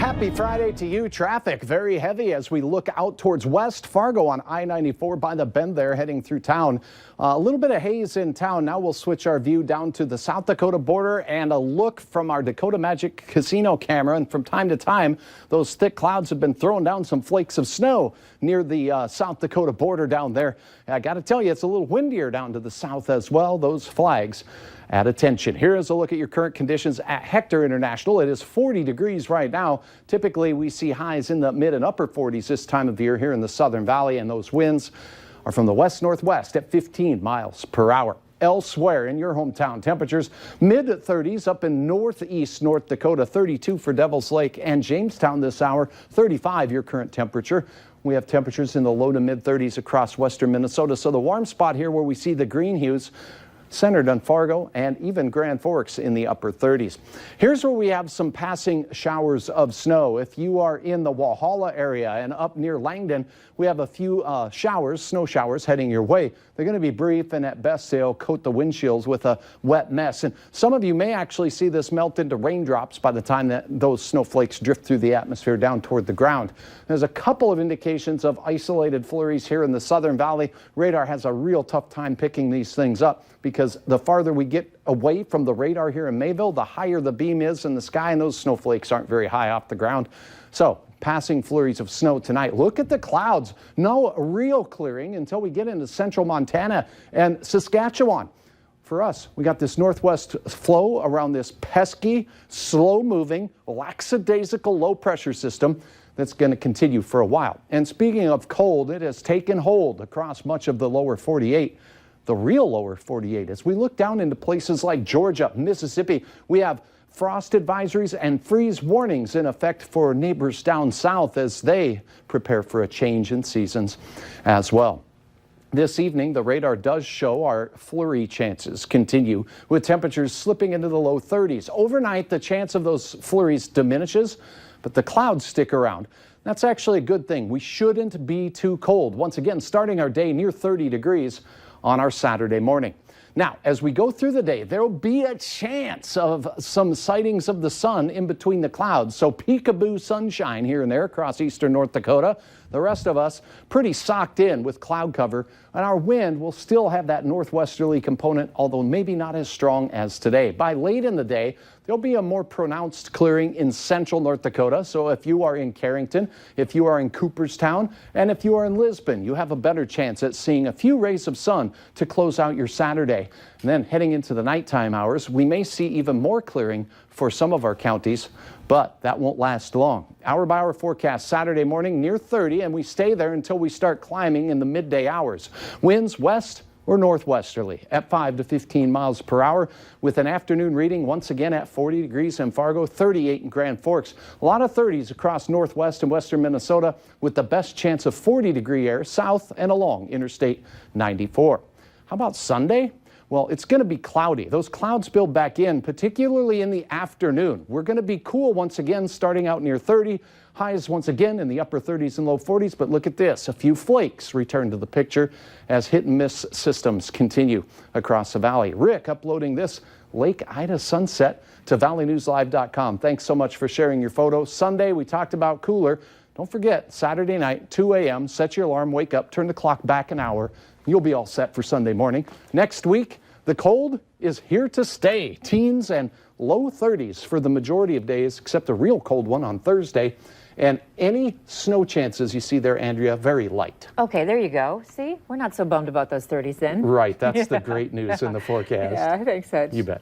Happy Friday to you. Traffic very heavy as we look out towards West Fargo on I-94 by the bend there heading through town. A little bit of haze in town. Now we'll switch our view down to the South Dakota border and a look from our Dakota Magic Casino camera. And from time to time, those thick clouds have been throwing down some flakes of snow near the South Dakota border down there. I got to tell you, it's a little windier down to the south as well. Those flags at attention. Here is a look at your current conditions at Hector International. It is 40 degrees right now. Typically, we see highs in the mid and upper 40s this time of year here in the Southern Valley, and those winds are from the west-northwest at 15 miles per hour. Elsewhere in your hometown, temperatures mid-30s up in northeast North Dakota, 32 for Devils Lake and Jamestown this hour, 35 your current temperature. We have temperatures in the low to mid-30s across western Minnesota. So the warm spot here where we see the green hues centered on Fargo and even Grand Forks in the upper 30s. Here's where we have some passing showers of snow. If you are in the Walhalla area and up near Langdon, we have a few snow showers heading your way. They're going to be brief, and at best they'll coat the windshields with a wet mess. And some of you may actually see this melt into raindrops by the time that those snowflakes drift through the atmosphere down toward the ground. There's a couple of indications of isolated flurries here in the Southern Valley. Radar has a real tough time picking these things up because the farther we get away from the radar here in Mayville, the higher the beam is in the sky, and those snowflakes aren't very high off the ground. So passing flurries of snow tonight. Look at the clouds. No real clearing until we get into central Montana and Saskatchewan. For us, we got this northwest flow around this pesky, slow-moving, lackadaisical low-pressure system that's going to continue for a while. And speaking of cold, it has taken hold across much of the lower 48. The real lower 48. As we look down into places like Georgia, Mississippi, we have frost advisories and freeze warnings in effect for neighbors down south as they prepare for a change in seasons as well. This evening, the radar does show our flurry chances continue with temperatures slipping into the low 30s. Overnight, the chance of those flurries diminishes, but the clouds stick around. That's actually a good thing. We shouldn't be too cold. Once again, starting our day near 30 degrees on our Saturday morning. Now, as we go through the day, there will be a chance of some sightings of the sun in between the clouds. So peekaboo sunshine here and there across eastern North Dakota. The rest of us pretty socked in with cloud cover, and our wind will still have that northwesterly component, although maybe not as strong as today. By late in the day, there'll be a more pronounced clearing in central North Dakota. So if you are in Carrington, if you are in Cooperstown, and if you are in Lisbon, you have a better chance at seeing a few rays of sun to close out your Saturday. And then heading into the nighttime hours, we may see even more clearing for some of our counties, but that won't last long. Hour-by-hour forecast Saturday morning near 30, and we stay there until we start climbing in the midday hours. Winds west or northwesterly at 5 to 15 miles per hour, with an afternoon reading once again at 40 degrees in Fargo, 38 in Grand Forks. A lot of 30s across northwest and western Minnesota, with the best chance of 40-degree air south and along Interstate 94. How about Sunday? Well, it's going to be cloudy. Those clouds build back in, particularly in the afternoon. We're going to be cool once again, starting out near 30. Highs once again in the upper 30s and low 40s. But look at this. A few flakes return to the picture as hit and miss systems continue across the valley. Rick uploading this Lake Ida sunset to valleynewslive.com. Thanks so much for sharing your photo. Sunday, we talked about cooler. Don't forget, Saturday night, 2 a.m., set your alarm, wake up, turn the clock back an hour. You'll be all set for Sunday morning. Next week, the cold is here to stay. Teens and low 30s for the majority of days, except a real cold one on Thursday. And any snow chances you see there, Andrea, very light. Okay, there you go. See, we're not so bummed about those 30s then. Right, that's the great news in the forecast. Yeah, I think so. You bet.